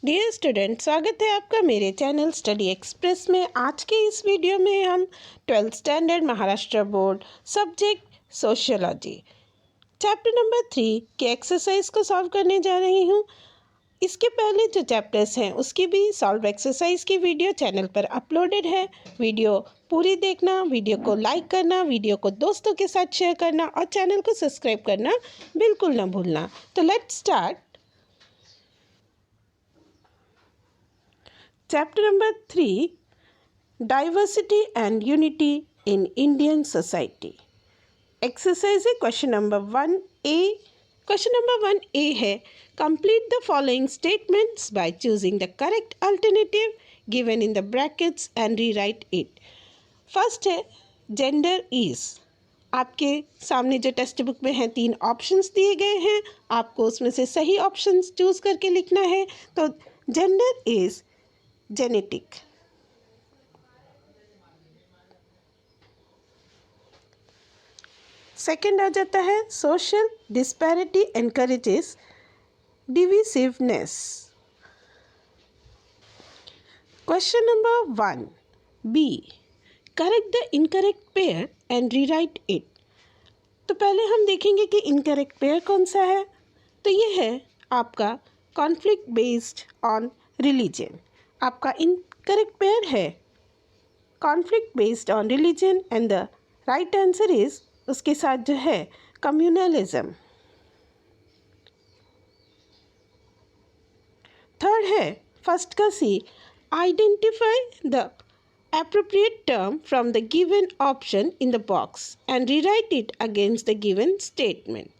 Dear student, स्वागत है आपका मेरे चैनल स्टडी एक्सप्रेस में। आज के इस वीडियो में हम 12th standard Maharashtra board subject sociology chapter number 3 के एक्सरसाइज को सॉल्व करने जा रही हूँ। इसके पहले जो चैप्टर्स हैं उसकी भी सॉल्व एक्सरसाइज की वीडियो चैनल पर अपलोडेड है। वीडियो पूरी देखना, वीडियो को लाइक करना, वीडियो को दोस्तों के साथ शेयर करना और चैनल को सब्सक्राइब करना बिल्कुल ना भूलना। तो let's start. Chapter number 3, Diversity and Unity in Indian Society. Exercise है question number 1A. Question number 1A है complete the following statements by choosing the correct alternative given in the brackets and rewrite it. First है gender is. आपके सामने जो text book में हैं 3 options दिए गए हैं, आपको उसमें से सही ऑप्शंस चूज करके लिखना है। तो जेंडर इज जेनेटिक। सेकेंड आ जाता है social disparity encourages divisiveness. Question number 1 B, correct the incorrect pair and rewrite it. तो पहले हम देखेंगे कि इनकरेक्ट पेयर कौन सा है। तो ये है आपका कॉन्फ्लिक्ट बेस्ड ऑन रिलीजन। आपका इनकरेक्ट पेयर है conflict based on religion and the right answer is उसके साथ जो है कम्युनलिज्म। थर्ड है फर्स्ट का C, identify the appropriate term from the given option in the box and rewrite it against the given statement.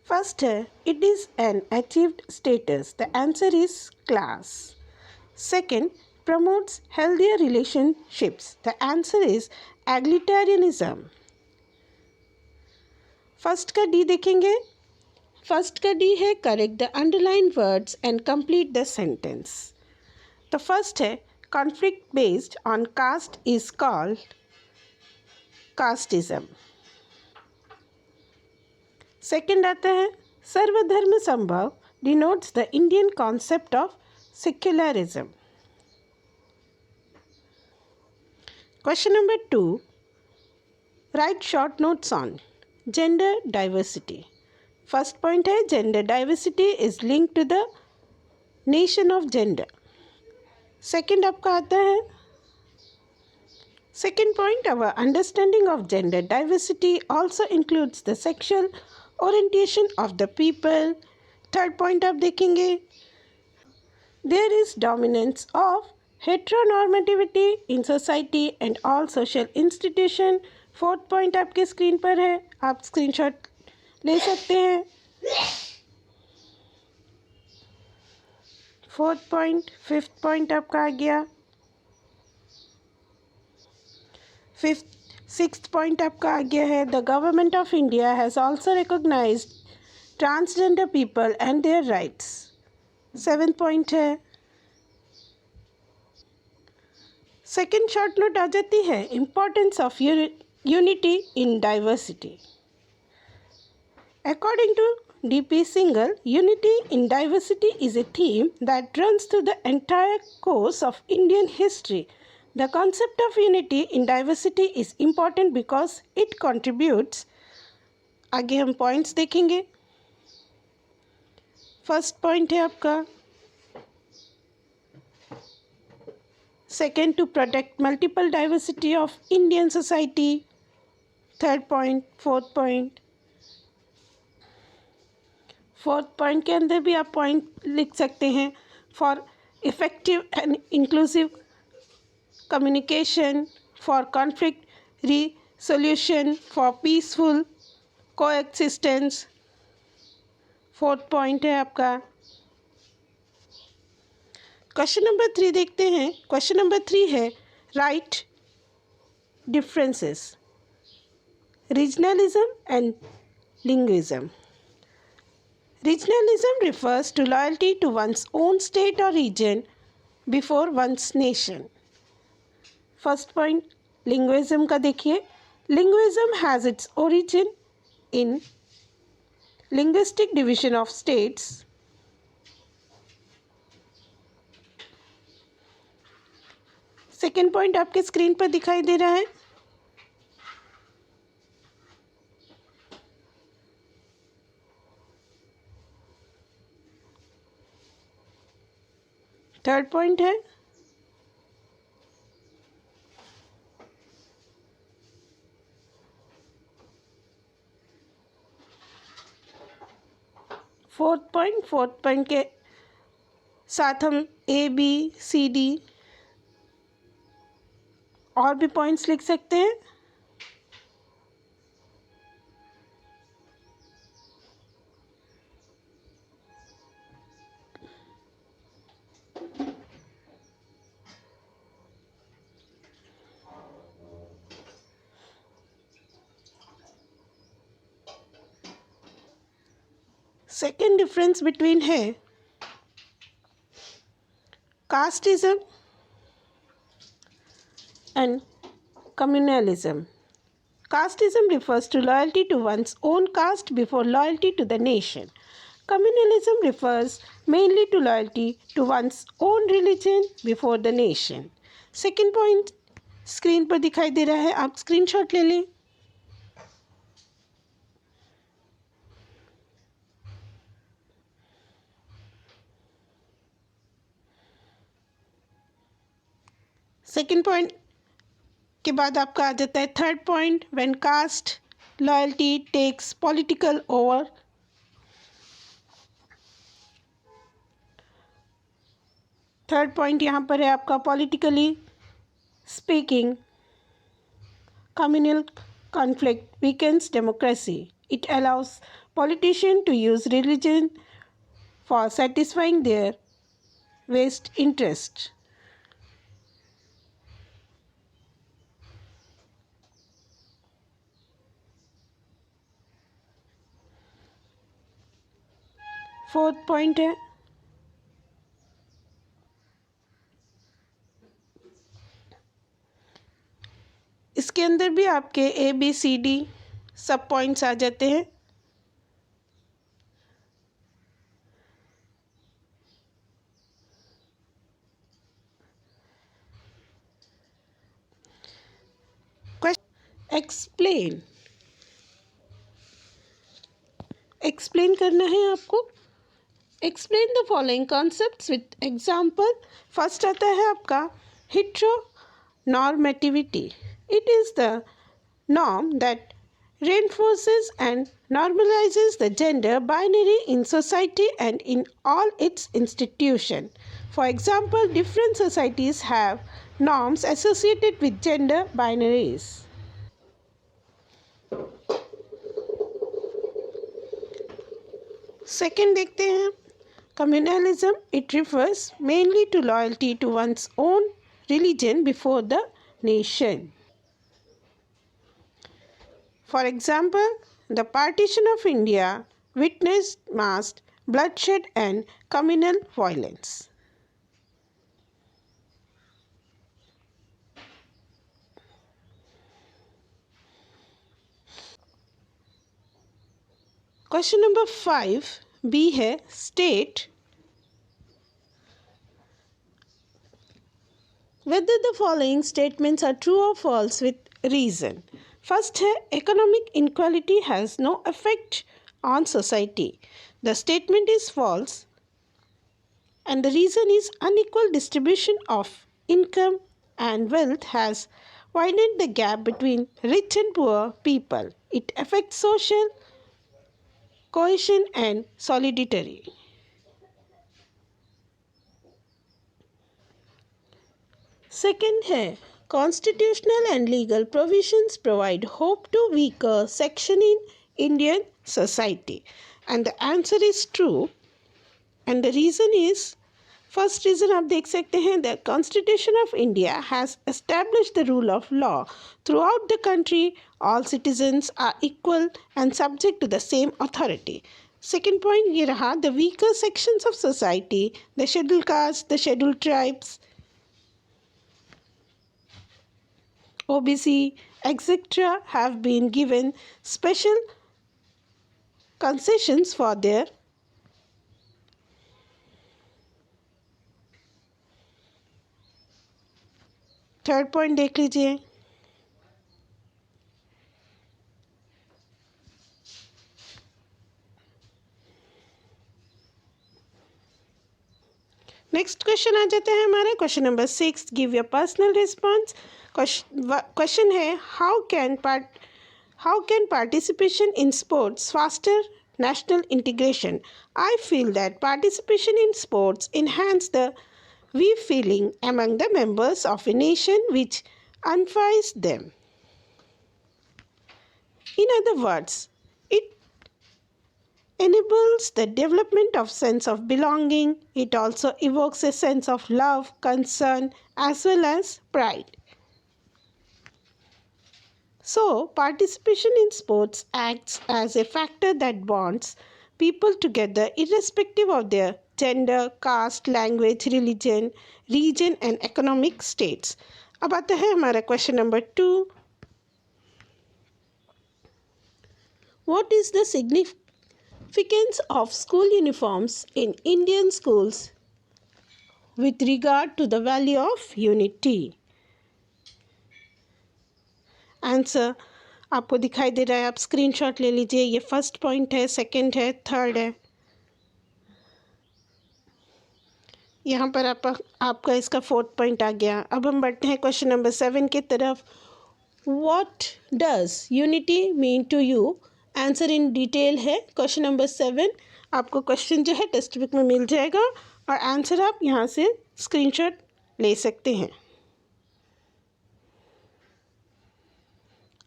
First है it is an achieved status. The answer is class. Second, promotes healthier relationships. The answer is egalitarianism. First का D देखेंगे। First का D है correct the underline words and complete the sentence. तो first है conflict based on caste is called casteism. Second आता है Sarvadharma Sambhav denotes the Indian concept of secularism. Question number 2, write short notes on gender diversity. First point है gender diversity is linked to the nation of gender. Second आपका आता है second point, our understanding of gender diversity also includes the sexual orientation of the people. Third point आप देखेंगे there is dominance of heteronormativity in society and all social institution. Fourth point आपके screen पर है, आप screenshot ले सकते हैं। Fourth point, fifth point आपका आ गया। सिक्स्थ पॉइंट आपका आ गया है the government of India has also recognised transgender people and their rights. Seventh point है। सेकेंड शॉर्ट नोट आ जाती है importance of unity in diversity. According to D.P. Singhal, unity in diversity is a theme that runs through the entire course of Indian history. The concept of unity in diversity is important because it contributes. आगे हम points देखेंगे। First point है आपका second, to protect multiple diversity of Indian society. Third point, fourth point. Fourth point के अंदर भी आप point लिख सकते हैं for effective and inclusive communication, for conflict resolution, for peaceful coexistence. Fourth point है आपका। क्वेश्चन नंबर 3 देखते हैं। क्वेश्चन नंबर 3 है right differences regionalism and linguism. Regionalism refers to loyalty to one's own state or region before one's nation. First point, linguism का देखिए। Linguism has its origin in linguistic division of states, second point आपके screen पर दिखाई दे रहा है। Third point है fourth point के साथ हम ए बी सी डी और भी पॉइंट्स लिख सकते हैं। सेकेंड डिफरेंस बिटवीन है casteism and communalism. Casteism refers to loyalty to one's own caste before loyalty to the nation. Communalism refers mainly to loyalty to one's own religion before the nation. Second point screen पर दिखाई दे रहा है, आप screenshot ले लें। Second point के बाद आपका आ जाता है third point, when caste loyalty takes political over. Third point यहाँ पर है आपका politically speaking communal conflict weakens democracy. It allows politicians to use religion for satisfying their vested interest. Fourth point है इसके अंदर भी आपके ए बी सी डी सब पॉइंट्स आ जाते हैं। क्वेश्चन एक्सप्लेन करना है आपको। Explain the following concepts with example. First आता है आपका heteronormativity. It is the norm that reinforces and normalizes the gender binary in society and in all its institutions. For example, different societies have norms associated with gender binaries. Second देखते हैं communalism. It refers mainly to loyalty to one's own religion before the nation. For example, the partition of India witnessed mass bloodshed and communal violence. Question number 5 B है state whether the following statements are true or false with reason. First है economic inequality has no effect on society. The statement is false and the reason is unequal distribution of income and wealth has widened the gap between rich and poor people. It affects social cohesion and solidarity. Second है constitutional and legal provisions provide hope to weaker section in Indian society, and the answer is true and the reason is first reason आप देख सकते हैं the Constitution of India has established the rule of law throughout the country. All citizens are equal and subject to the same authority. Second point ये रहा the weaker sections of society, the scheduled castes, the scheduled tribes, OBC, etc. have been given special concessions for their third point देख लीजिए। Next question आ जाता है हमारा question number 6। Give your personal response. Question है how can participation in sports foster national integration? I feel that participation in sports enhance the we feeling among the members of a nation which unifies them. In other words, it enables the development of sense of belonging. It also evokes a sense of love, concern, as well as pride. So, participation in sports acts as a factor that bonds people together irrespective of their gender, caste, language, religion, region and economic states. अब आता है हमारा question number 2। What is the significance of school uniforms in Indian schools with regard to the value of unity? Answer आपको दिखाई दे रहा है, आप screenshot ले लीजिए। ये फर्स्ट पॉइंट है, सेकंड है, थर्ड है। यहाँ पर आपका इसका फोर्थ पॉइंट आ गया। अब हम बढ़ते हैं क्वेश्चन नंबर 7 की तरफ। What does unity mean to you? Answer in detail है क्वेश्चन नंबर 7। आपको क्वेश्चन जो है टेक्स्ट बुक में मिल जाएगा और आंसर आप यहाँ से स्क्रीनशॉट ले सकते हैं।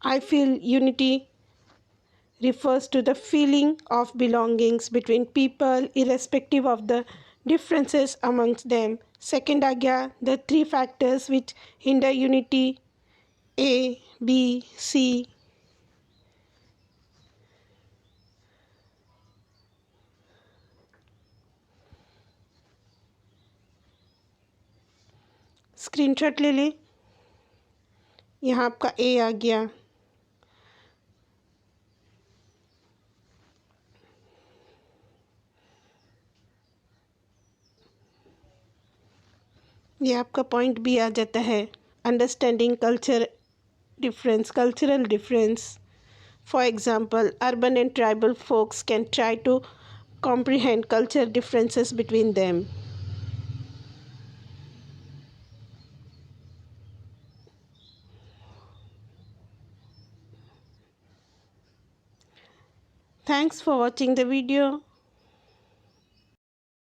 I feel unity refers to the feeling of belongings between people irrespective of the differences amongst them. Second आ गया the three factors which hinder unity A, B, C. Screenshot ले लें। यहाँ आपका A आ गया। ये आपका पॉइंट भी आ जाता है। Understanding cultural difference. For example, urban and tribal folks can try to comprehend cultural differences between them. Thanks for watching the video.